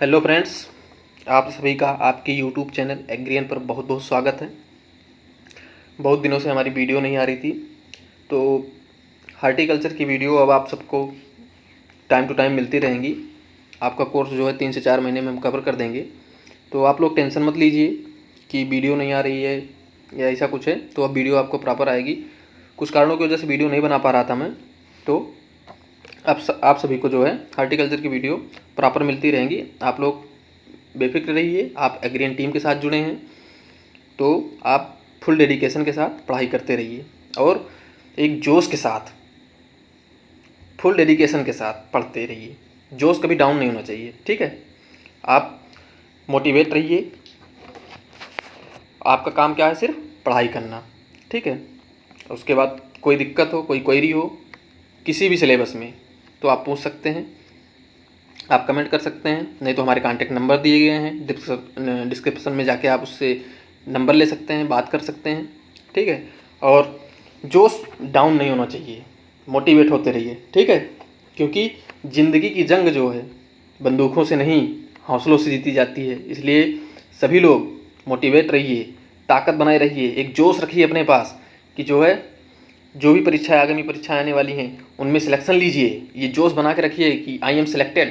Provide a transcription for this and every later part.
Hello friends, आप सभी का आपके यूट्यूब चैनल एग्रियन पर बहुत बहुत स्वागत है। बहुत दिनों से हमारी वीडियो नहीं आ रही थी, तो हार्टिकल्चर की वीडियो अब आप सबको टाइम टू टाइम मिलती रहेंगी। आपका कोर्स जो है 3 से 4 महीने में हम कवर कर देंगे, तो आप लोग टेंशन मत लीजिए कि वीडियो नहीं आ रही है या ऐसा कुछ है। तो अब वीडियो आपको प्रॉपर आएगी। कुछ कारणों की वजह से वीडियो नहीं बना पा रहा था मैं, तो आप सभी को जो है हार्टिकल्चर की वीडियो प्रॉपर मिलती रहेंगी। आप लोग बेफिक्र रहिए, आप एग्रियन टीम के साथ जुड़े हैं तो आप फुल डेडिकेशन के साथ पढ़ाई करते रहिए और एक जोश के साथ, फुल डेडिकेशन के साथ पढ़ते रहिए। जोश कभी डाउन नहीं होना चाहिए, ठीक है। आप मोटिवेट रहिए। आपका काम क्या है? सिर्फ पढ़ाई करना, ठीक है। उसके बाद कोई दिक्कत हो, कोई क्वेरी हो किसी भी सिलेबस में, तो आप पूछ सकते हैं, आप कमेंट कर सकते हैं। नहीं तो हमारे कॉन्टैक्ट नंबर दिए गए हैं डिस्क्रिप्शन में, जाके आप उससे नंबर ले सकते हैं, बात कर सकते हैं, ठीक है। और जोश डाउन नहीं होना चाहिए, मोटिवेट होते रहिए, ठीक है। क्योंकि ज़िंदगी की जंग जो है बंदूकों से नहीं, हौसलों से जीती जाती है। इसलिए सभी लोग मोटिवेट रहिए, ताकत बनाए रहिए, एक जोश रखिए अपने पास कि जो है, जो भी परीक्षाएं आगामी परीक्षाएं आने वाली हैं उनमें सिलेक्शन लीजिए। ये जोश बना के रखिए कि आई एम सिलेक्टेड,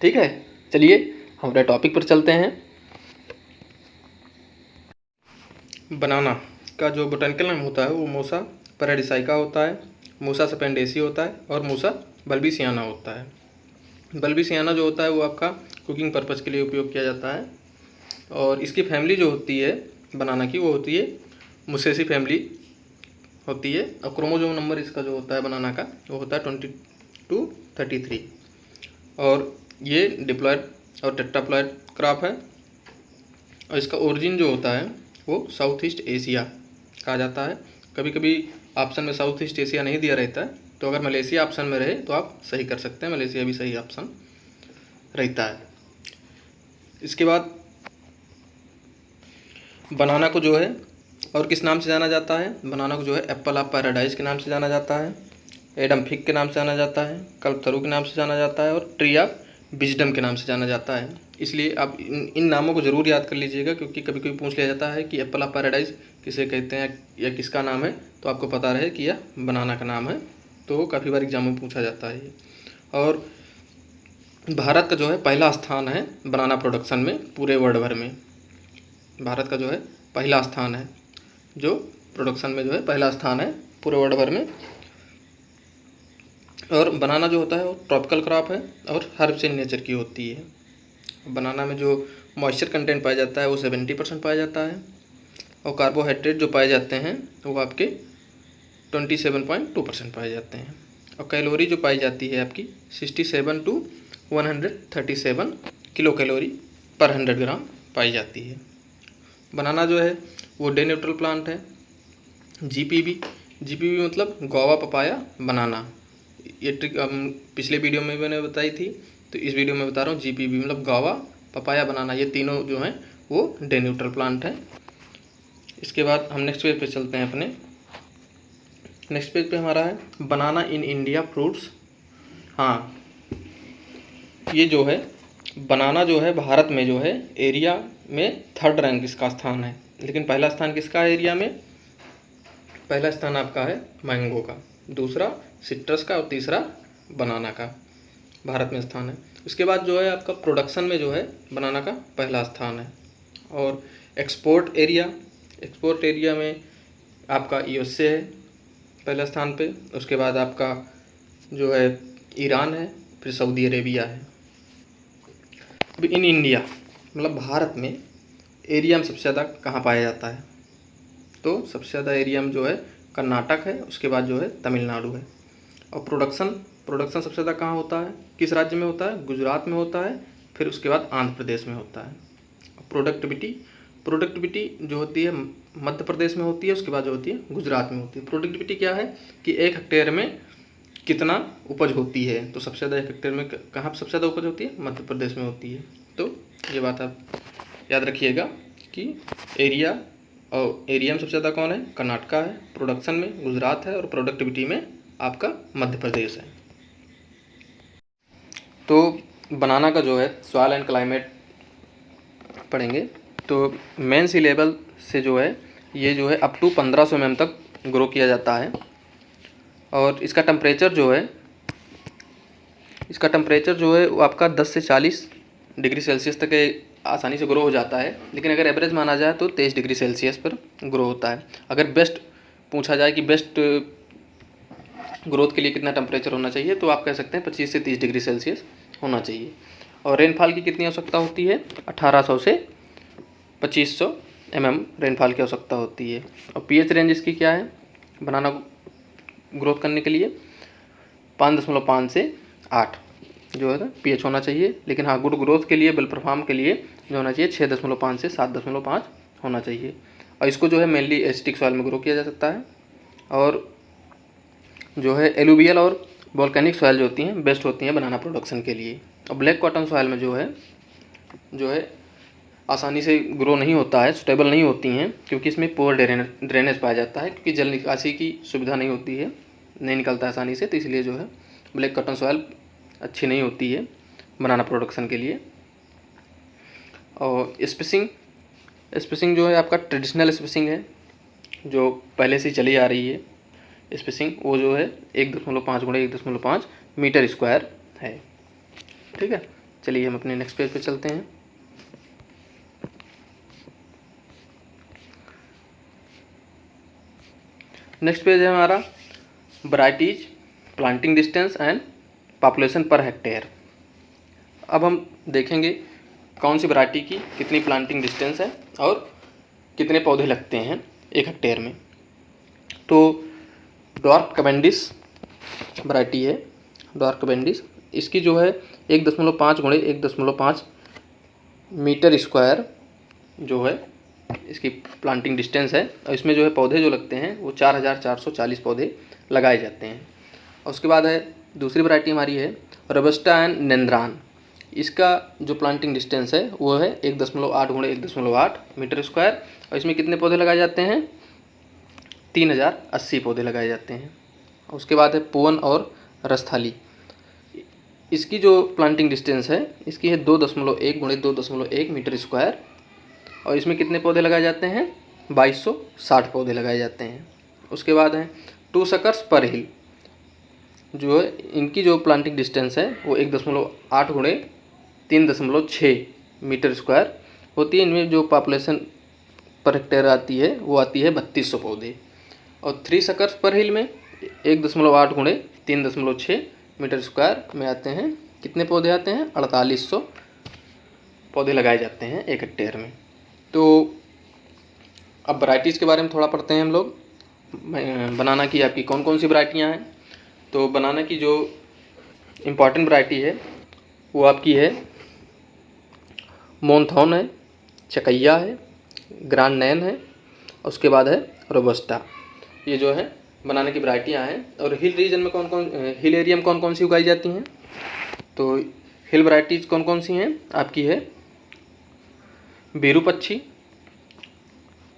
ठीक है। चलिए हमारे टॉपिक पर चलते हैं। बनाना का जो बोटेनिकल नाम होता है वो मूसा पैराडिसाइका होता है, मूसा सपेंडेसी होता है और मूसा बल्बिसियाना होता है। बल्बिसियाना जो होता है वो आपका कुकिंग पर्पज़ के लिए उपयोग किया जाता है। और इसकी फैमिली जो होती है बनाना की, वो होती है मुसेसी फैमिली होती है। और क्रोमोजोम नंबर इसका जो होता है बनाना का, वो होता है 22-33। और ये डिप्लॉयड और टेट्राप्लॉयड क्रॉप है। और इसका ओरिजिन जो होता है वो साउथ ईस्ट एशिया कहा जाता है। कभी कभी ऑप्शन में साउथ ईस्ट एशिया नहीं दिया रहता है, तो अगर मलेशिया ऑप्शन में रहे तो आप सही कर सकते हैं, मलेशिया भी सही ऑप्शन रहता है। इसके बाद बनाना को जो है और किस नाम से जाना जाता है? बनाना को जो है एप्पल ऑफ पैराडाइज के नाम से जाना जाता है, एडम फिग के नाम से जाना जाता है, कल्पतरू के नाम से जाना जाता है और ट्री ऑफ विजडम के नाम से जाना जाता है। इसलिए आप इन नामों को ज़रूर याद कर लीजिएगा, क्योंकि कभी कभी पूछ लिया जाता है कि एप्पल ऑफ पैराडाइज किसे कहते हैं या किसका नाम है, तो आपको पता रहे कि यह बनाना का नाम है। तो काफ़ी बार एग्जाम में पूछा जाता है ये। और भारत का जो है पहला स्थान है बनाना प्रोडक्शन में पूरे वर्ल्ड भर में। भारत का जो है पहला स्थान है, जो प्रोडक्शन में जो है पहला स्थान है पूरे वर्ल्ड भर में। और बनाना जो होता है वो ट्रॉपिकल क्रॉप है और हर्ब्स इन नेचर की होती है। बनाना में जो मॉइस्चर कंटेंट पाया जाता है वो 70% पाया जाता है। और कार्बोहाइड्रेट जो पाए जाते हैं वो आपके 27.2% पाए जाते हैं। और कैलोरी जो पाई जाती है आपकी 67 to 137 किलो कैलोरी पर 100 ग्राम पाई जाती है। बनाना जो है वो डे न्यूट्रल प्लांट है। जीपीबी मतलब गुआवा, पपाया, बनाना। ये ट्रिक पिछले वीडियो में मैंने बताई थी, तो इस वीडियो में बता रहा हूँ। जीपीबी मतलब गुआवा, पपाया, बनाना, ये तीनों जो हैं वो डे न्यूट्रल प्लांट हैं। इसके बाद हम नेक्स्ट पेज पे चलते हैं अपने। नेक्स्ट पेज पे हमारा है बनाना इन इंडिया फ्रूट्स। हाँ, ये जो है बनाना जो है भारत में जो है एरिया में 3rd रैंक इसका स्थान है। लेकिन पहला स्थान किसका है एरिया में? पहला स्थान आपका है मैंगो का, दूसरा सिट्रस का और तीसरा बनाना का भारत में स्थान है। उसके बाद जो है आपका प्रोडक्शन में जो है बनाना का पहला स्थान है। और एक्सपोर्ट एरिया में आपका यूएसए है पहला स्थान पे। उसके बाद आपका जो है ईरान है, फिर सऊदी अरेबिया है। अब इन इंडिया मतलब भारत में एरिया में सबसे ज़्यादा कहाँ पाया जाता है? तो सबसे ज़्यादा एरिया में जो है कर्नाटक है, उसके बाद जो है तमिलनाडु है। और प्रोडक्शन सबसे ज़्यादा कहाँ होता है? किस राज्य में होता है? गुजरात में होता है, फिर उसके बाद आंध्र प्रदेश में होता है। प्रोडक्टिविटी जो होती है मध्य प्रदेश में होती है, उसके बाद जो होती है गुजरात में होती है। प्रोडक्टिविटी क्या है कि 1 हेक्टेयर में कितना उपज होती है? तो सबसे ज़्यादा 1 हेक्टेयर में कहाँ सबसे ज़्यादा उपज होती है? मध्य प्रदेश में होती है। तो ये बात आप याद रखिएगा कि एरिया में सबसे ज़्यादा कौन है? कर्नाटका है, प्रोडक्शन में गुजरात है और प्रोडक्टिविटी में आपका मध्य प्रदेश है। तो बनाना का जो है सॉइल एंड क्लाइमेट पढ़ेंगे। तो मेन सी लेवल से जो है ये जो है अप टू 1500 mm तक ग्रो किया जाता है। और इसका टेम्परेचर जो है वो आपका 10 से 40 डिग्री सेल्सियस तक आसानी से ग्रो हो जाता है। लेकिन अगर एवरेज माना जाए तो 23 डिग्री सेल्सियस पर ग्रो होता है। अगर बेस्ट पूछा जाए कि बेस्ट ग्रोथ के लिए कितना टेम्परेचर होना चाहिए तो आप कह सकते हैं 25 से 30 डिग्री सेल्सियस होना चाहिए। और रेनफॉल की कितनी आवश्यकता होती है? 1800 से 2500 mm रेनफॉल की आवश्यकता होती है। और पीएच रेंज इसकी क्या है बनाना ग्रोथ करने के लिए? 5.5 से 8 जो है पीएच होना चाहिए। लेकिन हाँ, गुड ग्रोथ के लिए, वेल परफॉर्म के लिए जो होना चाहिए 6.5 से 7.5 होना चाहिए। और इसको जो है मेनली एसिटिक सॉइल में ग्रो किया जा सकता है। और जो है एलुवियल और वोल्केनिक सॉइल जो होती हैं बेस्ट होती हैं बनाना प्रोडक्शन के लिए। और ब्लैक कॉटन सॉइल में जो है आसानी से ग्रो नहीं होता है, सुटेबल नहीं होती हैं, क्योंकि इसमें पुअर ड्रेनेज पाया जाता है, क्योंकि जल निकासी की सुविधा नहीं होती है, नहीं निकलता आसानी से। तो इसलिए जो है ब्लैक कॉटन सॉइल अच्छी नहीं होती है बनाना प्रोडक्शन के लिए। और स्पेसिंग जो है आपका ट्रेडिशनल स्पेसिंग है जो पहले से चली आ रही है स्पेसिंग, वो जो है 1.5 × 1.5 मीटर स्क्वायर है। ठीक है, चलिए हम अपने नेक्स्ट पेज पे चलते हैं। नेक्स्ट पेज है हमारा varieties, planting distance and population per hectare. अब हम देखेंगे कौन सी वैरायटी की कितनी प्लांटिंग डिस्टेंस है और कितने पौधे लगते हैं 1 हेक्टेयर में। तो डॉर्क कैवेंडिश वैरायटी है, डॉर्क कैवेंडिश, इसकी जो है 1.5 × 1.5 मीटर स्क्वायर जो है इसकी प्लांटिंग डिस्टेंस है। और इसमें जो है पौधे जो लगते हैं वो 4440 पौधे लगाए जाते हैं। और उसके बाद है दूसरी वैरायटी हमारी है रोबस्टा एंड नेंद्रान। इसका जो प्लांटिंग डिस्टेंस है वो है 1.8 × 1.8 मीटर स्क्वायर। और इसमें कितने पौधे लगाए जाते हैं? 3080 पौधे लगाए जाते हैं। उसके बाद है पुवन और रस्थाली। इसकी जो प्लांटिंग डिस्टेंस है इसकी है 2.1 × 2.1 मीटर स्क्वायर। और इसमें कितने पौधे लगाए जाते हैं? 2260 पौधे लगाए जाते हैं। उसके बाद है 2 सकर्स पर हिल, जो है इनकी जो प्लांटिंग डिस्टेंस है वो 1.8 × 3.6 मीटर स्क्वायर होती है। इनमें जो पॉपुलेशन पर हेक्टेयर आती है वो आती है 3200 पौधे। और 3 सकर्स पर हिल में 1.8 × 3.6 मीटर स्क्वायर में आते हैं कितने पौधे आते हैं? 4800 पौधे लगाए जाते हैं 1 हेक्टेयर में। तो अब वैराइटीज़ के बारे में थोड़ा पढ़ते हैं हम लोग। बनाना की आपकी कौन कौन सी वैरायटियाँ हैं? तो बनाना की जो इम्पॉर्टेंट वैरायटी है वो आपकी है मोनथॉन है, चकैया है, ग्रांड नैन है, उसके बाद है रोबस्टा। ये जो है बनाने की वैरायटियाँ हैं। और हिल रीजन में हिल एरिया में कौन कौन सी उगाई जाती हैं? तो हिल वैरायटीज़ कौन कौन सी हैं आपकी है विरूपक्षी,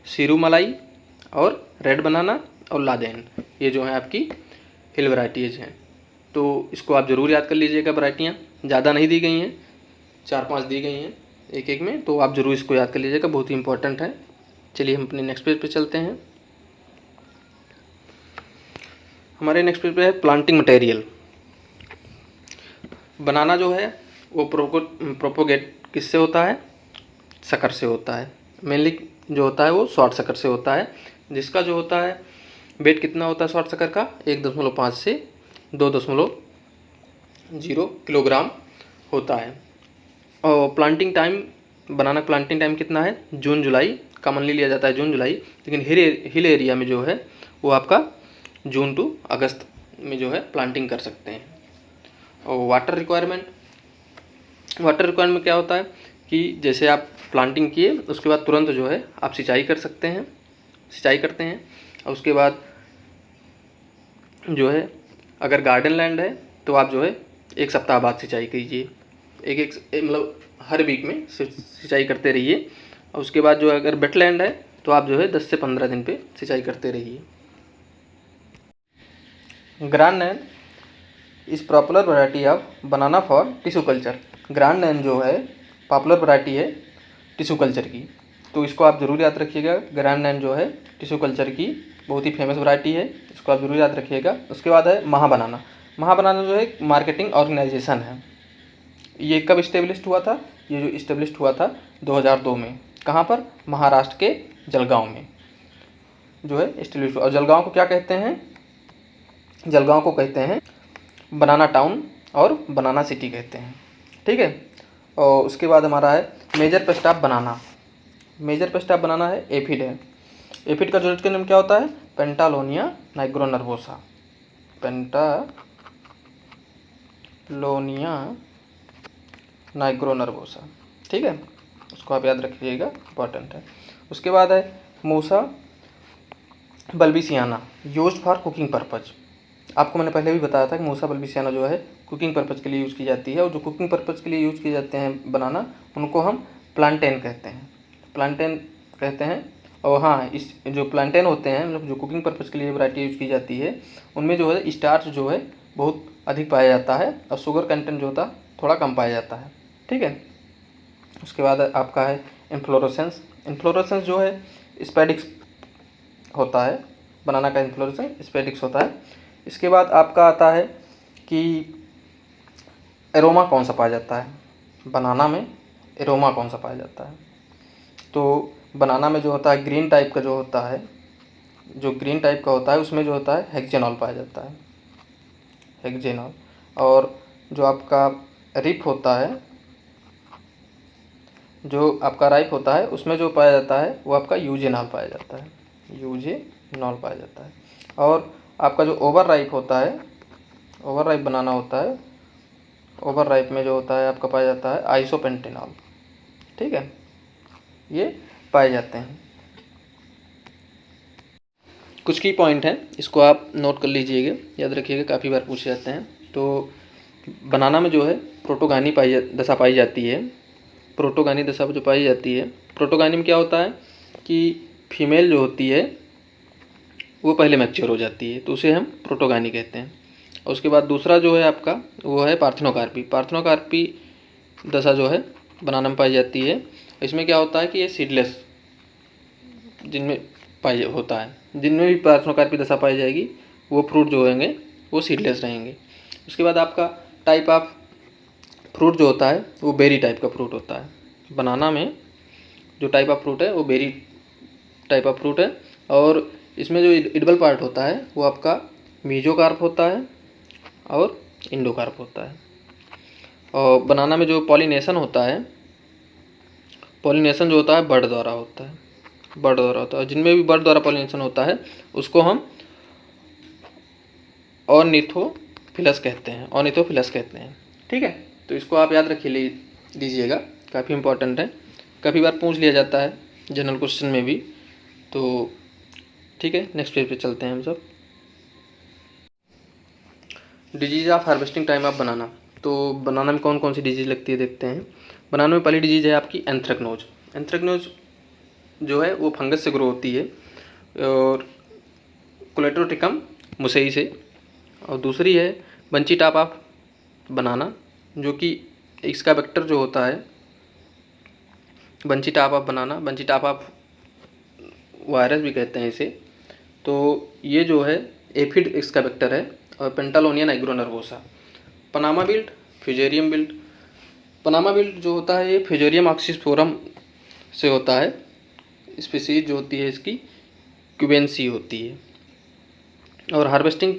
सिरूमलाई और रेड बनाना और लादेन। ये जो है आपकी हिल वैराइटीज़ हैं। तो इसको आप ज़रूर याद कर लीजिएगा। वैरायटियाँ ज़्यादा नहीं दी गई हैं, 4-5 दी गई हैं एक में, तो आप ज़रूर इसको याद कर लीजिएगा, बहुत ही इंपॉर्टेंट है। चलिए हम अपने नेक्स्ट पेज पे चलते हैं। हमारे नेक्स्ट पेज पे है प्लांटिंग मटेरियल। बनाना जो है वो प्रोपोगेट किससे होता है? शक्कर से होता है। मेनली जो होता है वो शॉर्ट शक्कर से होता है, जिसका जो होता है वेट कितना होता है शॉर्ट शक्कर का? 1.5 से 2.0 किलोग्राम होता है। और प्लांटिंग टाइम, बनाना प्लांटिंग टाइम कितना है? जून जुलाई, कॉमनली लिया जाता है जून जुलाई, लेकिन हिल एरिया में जो है वो आपका जून टू अगस्त में जो है प्लांटिंग कर सकते हैं। और वाटर रिक्वायरमेंट क्या होता है कि जैसे आप प्लांटिंग किए उसके बाद तुरंत जो है आप सिंचाई करते हैं। और उसके बाद जो है अगर गार्डन लैंड है तो आप जो है 1 सप्ताह बाद सिंचाई कीजिए। मतलब हर वीक में सिंचाई करते रहिए। और उसके बाद जो अगर वेटलैंड है तो आप जो है 10 से 15 दिन पे सिंचाई करते रहिए। ग्रांड नैन इस popular variety of banana for tissue culture. Grand name जो है पॉपुलर वैरायटी है टिश्यू कल्चर की, तो इसको आप ज़रूर याद रखिएगा। ग्रैंड नेम जो है टिश्यू कल्चर की बहुत ही फेमस वैरायटी है, इसको आप ज़रूर याद रखिएगा। उसके बाद है महाबनाना। महाबनाना जो है मार्केटिंग ऑर्गेनाइजेशन है। ये कब इस्टेब्लिश्ड हुआ था? ये जो इस्टेब्लिश्ड हुआ था 2002 में। कहाँ पर? महाराष्ट्र के जलगांव में जो है इस्टेब्लिश। और जलगांव को क्या कहते हैं? जलगांव को कहते हैं बनाना टाउन और बनाना सिटी कहते हैं, ठीक है। और उसके बाद हमारा है major pest of banana. Major pest of banana है एफिड है। एफिड का जोड़ित नेम क्या होता है? पेंटालोनिया नाइग्रोनर्वोसा। पेंटालोनिया नाइग्रोनर्वोसा, ठीक है, उसको आप याद रखिएगा, इंपॉर्टेंट है। उसके बाद है मूसा बल्बिसियाना, यूज्ड फॉर कुकिंग पर्पज। आपको मैंने पहले भी बताया था कि मूसा बल्बिसियाना जो है कुकिंग पर्पज़ के लिए यूज़ की जाती है। और जो कुकिंग पर्पज़ के लिए यूज़ किए जाते हैं बनाना, उनको हम प्लांटेन कहते हैं। प्लांटेन कहते हैं। और हाँ, इस जो प्लांटेन होते हैं, मतलब जो कुकिंग पर्पज़ के लिए वैरायटी यूज़ की जाती है, उनमें जो है स्टार्च जो है बहुत अधिक पाया जाता है और शुगर कंटेंट जो होता है थोड़ा कम पाया जाता है, ठीक है। उसके बाद आपका है इन्फ्लोरेसेंस। इन्फ्लोरेसेंस जो है स्पेडिक्स होता है, बनाना का इन्फ्लोरेसेंस स्पेडिक्स होता है। इसके बाद आपका आता है कि एरोमा कौन सा पाया जाता है बनाना में? एरोमा कौन सा पाया जाता है? तो बनाना में जो होता है ग्रीन टाइप का जो होता है, जो ग्रीन टाइप का होता है उसमें जो होता है हेक्सेनॉल पाया जाता है, हेक्सेनॉल। और जो आपका रिप होता है, जो आपका राइप होता है, उसमें जो पाया जाता है वो आपका यूजेनॉल पाया जाता है, यूजेनॉल पाया जाता है। और आपका जो ओवर राइप होता है, ओवर राइप बनाना होता है, ओवर राइप में जो होता है आपका पाया जाता है आइसोपेंटेनॉल, ठीक है, ये पाए जाते हैं। कुछ की पॉइंट हैं, इसको आप नोट कर लीजिएगा, याद रखिएगा, काफ़ी बार पूछे जाते हैं। तो बनाना में जो है प्रोटोगानी दशा पाई जाती है। प्रोटोगानी दशा जो पाई जाती है, प्रोटोगानी में क्या होता है कि फीमेल जो होती है वो पहले मैच्योर हो जाती है, तो उसे हम प्रोटोगानी कहते हैं। और उसके बाद दूसरा जो है आपका वो है पार्थेनोकार्पी। पार्थेनोकार्पी दशा जो है बनाना में पाई जाती है। इसमें क्या होता है कि ये सीडलेस जिनमें पाई होता है, जिनमें भी पार्थेनोकार्पी दशा पाई जाएगी वो फ्रूट जो होंगे वो सीडलेस रहेंगे। उसके बाद आपका टाइप ऑफ फ्रूट जो होता है वो बेरी टाइप का फ्रूट होता है। बनाना में जो टाइप ऑफ फ्रूट है वो बेरी टाइप ऑफ फ्रूट है। और इसमें जो एडिबल पार्ट होता है वो आपका मीजोकार्प होता है और इंडोकार्प होता है। और बनाना में जो पॉलिनेशन होता है, पॉलिनेशन जो होता है बर्ड द्वारा होता है, बर्ड द्वारा होता है। जिनमें भी बर्ड द्वारा पॉलिनेशन होता है उसको हम ऑर्निथोफिलस कहते हैं, ऑर्निथोफिलस कहते हैं, ठीक है। तो इसको आप याद रखिए लीजिएगा, काफ़ी इंपॉर्टेंट है, काफ़ी बार पूछ लिया जाता है जनरल क्वेश्चन में भी। तो ठीक है, नेक्स्ट पेज पे चलते हैं हम सब। Disease of harvesting time of बनाना। तो बनाना में कौन कौन सी डिजीज़ लगती है देखते हैं। बनाना में पहली डिजीज़ है आपकी एंथ्रेक्नोज। एंथ्रेक्नोज जो है वो फंगस से ग्रो होती है और कोलेट्रोटिकम मुसेई से। और दूसरी है बंची टॉप ऑफ बनाना, जो कि इसका वेक्टर जो होता है bunchy top of banana, bunchy top of virus भी कहते हैं इसे। तो ये जो है एफिड इसका वेक्टर है। और Pentalonia nigronervosa. Panama wilt, Fusarium wilt. Panama wilt जो होता है ये फ्यूजेरियम ऑक्सीस्फोरम से होता है। स्पीसीज जो होती है इसकी क्यूबेंसी होती है। और हार्वेस्टिंग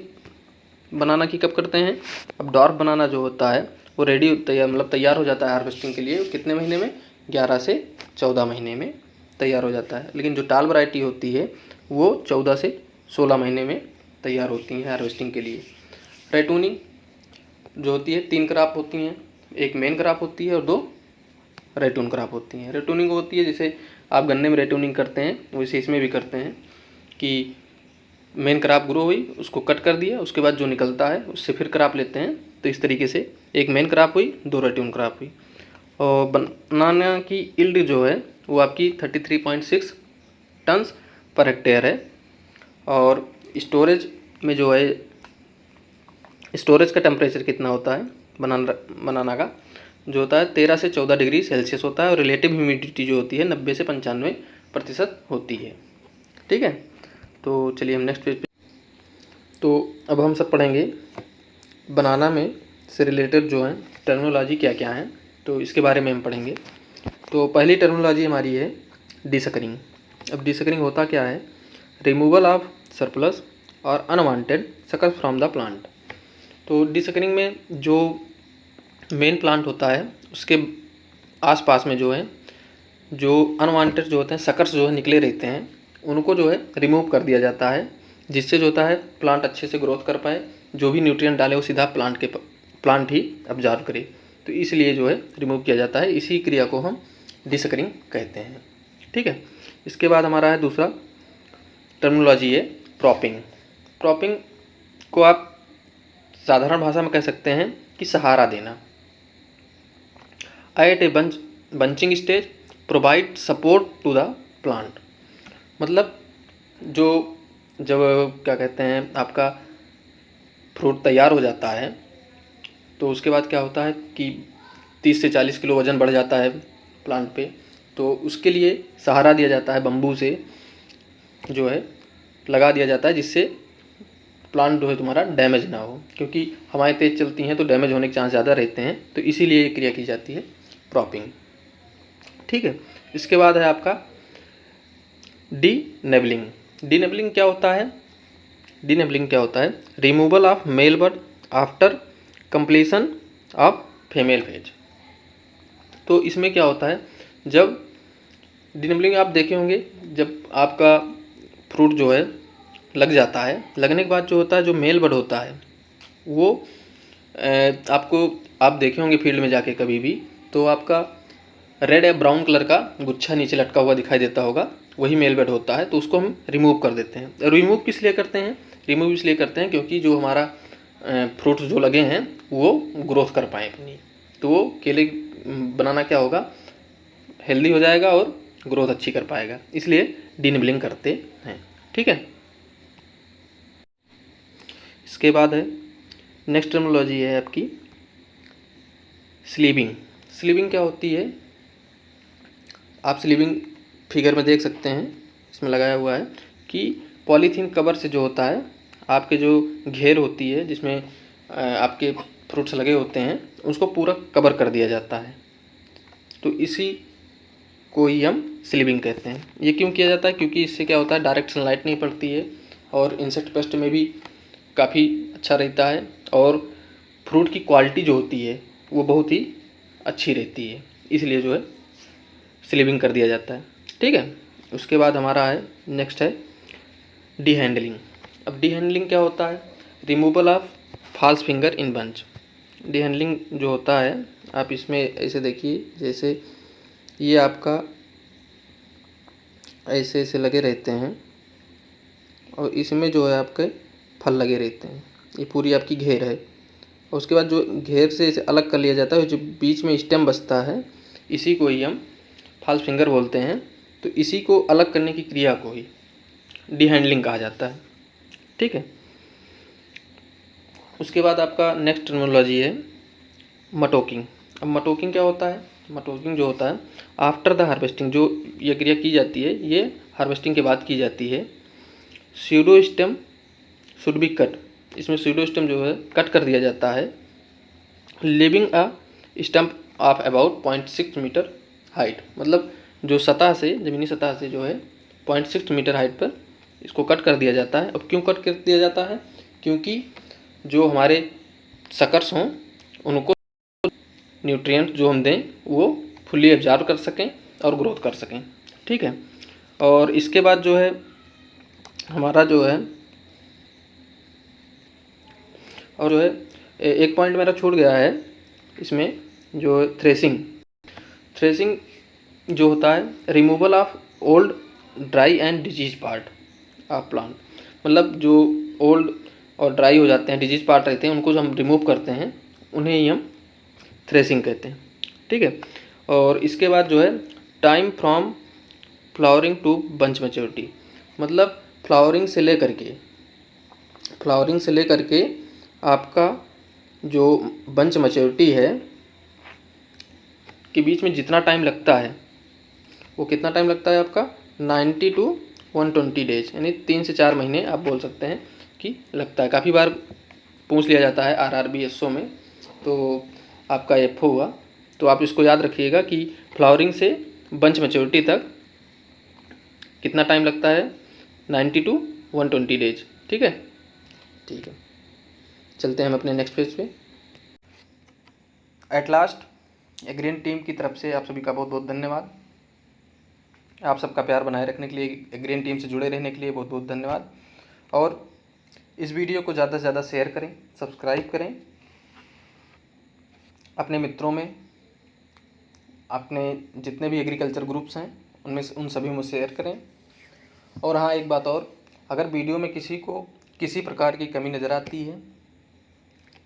बनाना की कब करते हैं? अब डॉर्फ बनाना जो होता है वो रेडी तैयार मतलब तैयार हो जाता है हार्वेस्टिंग के लिए कितने महीने में? 11 से 14 महीने में तैयार हो जाता है। लेकिन जो टाल वैरायटी होती है वो 14 से 16 महीने में तैयार होती हैं हार्वेस्टिंग के लिए। रेटूनिंग जो होती है 3 क्रॉप होती हैं, एक मेन क्रॉप होती है और 2 रेटून क्रॉप होती हैं। रेटूनिंग होती है जैसे आप गन्ने में रेटूनिंग करते हैं वैसे इसमें भी करते हैं कि मेन क्रॉप ग्रो हुई, उसको कट कर दिया, उसके बाद जो निकलता है उससे फिर क्रॉप लेते हैं। तो इस तरीके से एक मेन क्रॉप हुई, 2 रेटून क्रॉप हुई। और बनाना की यील्ड जो है वो आपकी 33.6 टन्स पर हेक्टेयर है। और स्टोरेज में जो है स्टोरेज का टेम्परेचर कितना होता है बनाना का, जो होता है 13 से 14 डिग्री सेल्सियस होता है, और रिलेटिव ह्यूमिडिटी जो होती है 90 से 95% होती है। ठीक है, तो चलिए हम नेक्स्ट पेज पे। तो अब हम सब पढ़ेंगे बनाना में से रिलेटेड जो है टर्मिनोलॉजी क्या क्या है, तो इसके बारे में हम पढ़ेंगे। तो पहली टर्मिनोलॉजी हमारी है डिसकरिंग। अब डिसकरिंग होता क्या है? रिमूवल ऑफ सरप्लस और unwanted suckers from the plant. तो डिसकरिंग में जो मेन प्लांट होता है उसके आसपास में जो है जो अनवांटेड जो होते हैं सकर्स जो है निकले रहते हैं, उनको जो है रिमूव कर दिया जाता है, जिससे जो होता है प्लांट अच्छे से ग्रोथ कर पाए, जो भी न्यूट्रिएंट डाले वो सीधा प्लांट ही ऑब्जर्व करे। तो इसलिए जो है रिमूव किया जाता है, इसी क्रिया को हम डिसकरिंग कहते हैं। ठीक है, इसके बाद हमारा है दूसरा टर्मिनोलॉजी है प्रॉपिंग। प्रॉपिंग को आप साधारण भाषा में कह सकते हैं कि सहारा देना। At a bunching stage provide support to the plant. मतलब जो जब क्या कहते हैं आपका फ्रूट तैयार हो जाता है तो उसके बाद क्या होता है कि 30 से 40 किलो वज़न बढ़ जाता है प्लांट पे, तो उसके लिए सहारा दिया जाता है, बम्बू से जो है लगा दिया जाता है, जिससे प्लांट जो है तुम्हारा डैमेज ना हो, क्योंकि हवाएं तेज़ चलती हैं तो डैमेज होने के चांस ज़्यादा रहते हैं। तो इसीलिए ये क्रिया की जाती है प्रॉपिंग। ठीक है, इसके बाद है आपका डीनेबलिंग। डीनेबलिंग क्या होता है? डीनेबलिंग क्या होता है? Removal of male bird after completion of female phase. तो इसमें क्या होता है, जब डीनेबलिंग आप देखे होंगे, जब आपका फ्रूट जो है लग जाता है, लगने के बाद जो होता है जो मेल बर्ड होता है वो आप देखे होंगे फील्ड में जाके कभी भी, तो आपका रेड या ब्राउन कलर का गुच्छा नीचे लटका हुआ दिखाई देता होगा, वही मेल बर्ड होता है। तो उसको हम रिमूव कर देते हैं। रिमूव किस लिए करते हैं? रिमूव इसलिए करते हैं क्योंकि जो हमारा फ्रूट्स जो लगे हैं वो ग्रोथ कर पाएँ अपनी, तो वो केले बनाना क्या होगा, हेल्दी हो जाएगा और ग्रोथ अच्छी कर पाएगा, इसलिए डीनेबलिंग करते हैं। ठीक है, इसके बाद है नेक्स्ट टर्मिनोलॉजी है आपकी स्लीविंग। स्लीविंग क्या होती है? आप स्लीविंग फिगर में देख सकते हैं, इसमें लगाया हुआ है कि पॉलीथीन कवर से जो होता है आपके जो घेर होती है जिसमें आपके फ्रूट्स लगे होते हैं, उसको पूरा कवर कर दिया जाता है। तो इसी को ही हम स्लीविंग कहते हैं। ये क्यों किया जाता है? क्योंकि इससे क्या होता है, डायरेक्ट सनलाइट नहीं पड़ती है और इंसेक्ट पेस्ट में भी काफ़ी अच्छा रहता है, और फ्रूट की क्वालिटी जो होती है वो बहुत ही अच्छी रहती है, इसलिए जो है स्लीविंग कर दिया जाता है। ठीक है, उसके बाद हमारा है नेक्स्ट है डीहैंडलिंग। अब डीहैंडलिंग क्या होता है? Removal of false finger in bunch. Dehandling जो होता है, आप इसमें ऐसे देखिए, जैसे ये आपका ऐसे ऐसे लगे रहते हैं और इसमें जो है आपके फल लगे रहते हैं, ये पूरी आपकी घेर है। और उसके बाद जो घेर से इसे अलग कर लिया जाता है, जो बीच में स्टेम बचता है, इसी को ही हम फॉल्स फिंगर बोलते हैं। तो इसी को अलग करने की क्रिया को ही डीहैंडलिंग कहा जाता है। ठीक है, उसके बाद आपका नेक्स्ट टर्मिनोलॉजी है मटोकिंग। अब मटोकिंग क्या होता है? मटोकिंग जो होता है आफ्टर द हार्वेस्टिंग, जो ये क्रिया की जाती है ये हार्वेस्टिंग के बाद की जाती है। Pseudo stem should be cut. इसमें स्यूडो स्टेम जो है कट कर दिया जाता है, leaving a stump of about 0.6 metre height. मतलब जो सतह से, ज़मीनी सतह से जो है 0.6 मीटर हाइट पर इसको कट कर दिया जाता है। अब क्यों कट कर दिया जाता है? क्योंकि जो हमारे सकर्स हों उनको न्यूट्रिएंट जो हम दें वो फुल्ली एब्जॉर्ब कर सकें और ग्रोथ कर सकें। ठीक है, और इसके बाद जो है हमारा जो है और जो है एक पॉइंट मेरा छूट गया है इसमें, जो थ्रेसिंग। थ्रेसिंग जो होता है removal of old dry and disease part of plant. मतलब जो ओल्ड और ड्राई हो जाते हैं, डिजीज पार्ट रहते हैं, उनको जो हम रिमूव करते हैं उन्हें ही हम थ्रेसिंग कहते हैं। ठीक है, और इसके बाद जो है time from flowering to bunch maturity. मतलब फ्लावरिंग से लेकर के आपका जो बंच मैच्योरिटी है के बीच में जितना टाइम लगता है वो कितना टाइम लगता है आपका 90 टू 120 डेज, यानी 3 से 4 महीने आप बोल सकते हैं कि लगता है। काफ़ी बार पूछ लिया जाता है RRB SO में, तो आपका FO हुआ, तो आप इसको याद रखिएगा कि फ्लावरिंग से बंच मैच्योरिटी तक कितना टाइम लगता है 90 टू 120 डेज। ठीक है, ठीक है, चलते हैं हम अपने नेक्स्ट पेज पे। एट लास्ट एग्रीन टीम की तरफ से आप सभी का बहुत बहुत धन्यवाद। आप सबका प्यार बनाए रखने के लिए, एग्रीन टीम से जुड़े रहने के लिए बहुत बहुत धन्यवाद। और इस वीडियो को ज़्यादा से ज़्यादा शेयर करें, सब्सक्राइब करें, अपने मित्रों में, अपने जितने भी एग्रीकल्चर ग्रुप्स हैं उनमें उन सभी में शेयर करें। और हाँ, एक बात और, अगर वीडियो में किसी को किसी प्रकार की कमी नज़र आती है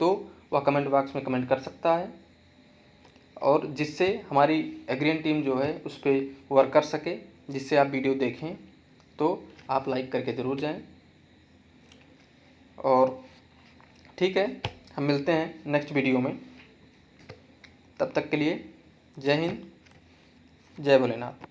तो वह कमेंट बॉक्स में कमेंट कर सकता है, और जिससे हमारी एग्रीन टीम जो है उस पर वर्क कर सके, जिससे आप वीडियो देखें तो आप लाइक करके ज़रूर जाएं। और ठीक है, हम मिलते हैं नेक्स्ट वीडियो में। तब तक के लिए जय हिंद, जय भोलेनाथ।